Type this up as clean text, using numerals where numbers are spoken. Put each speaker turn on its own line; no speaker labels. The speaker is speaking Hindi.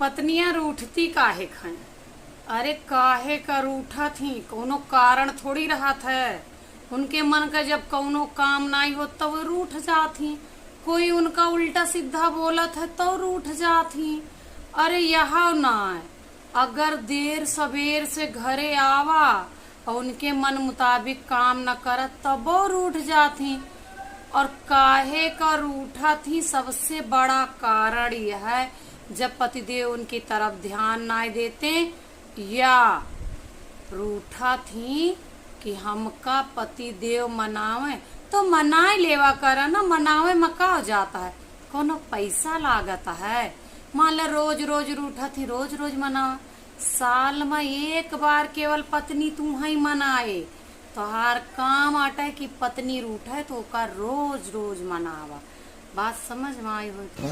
पत्नियां रूठती काहे खन। अरे काहे का रूठा थी, कोनो कारण थोड़ी रहत है। उनके मन का जब कोनो काम नहीं हो तो वो रूठ जाती। कोई उनका उल्टा सीधा बोलत है तो रूठ जाती। अरे यहाँ ना, अगर देर सवेर से घरे आवा और उनके मन मुताबिक काम न करत तब वो रूठ जाती। और काहे का रूठा थी, सबसे बड़ा कारण यह है जब पतिदेव उनकी तरफ ध्यान ना देते, या रूठा थी कि हमका पतिदेव मनावे तो मनाए लेवा करा ना। मनावे मका हो जाता है, कोनो पैसा लागत है। मान लो रोज रोज रूठा थी, रोज रोज मनावा। साल में एक बार केवल पत्नी तू ही मनाए, तोहार काम आटा कि पत्नी रूठा है तो ओका रोज रोज मनावा। बात समझ में आई हो तो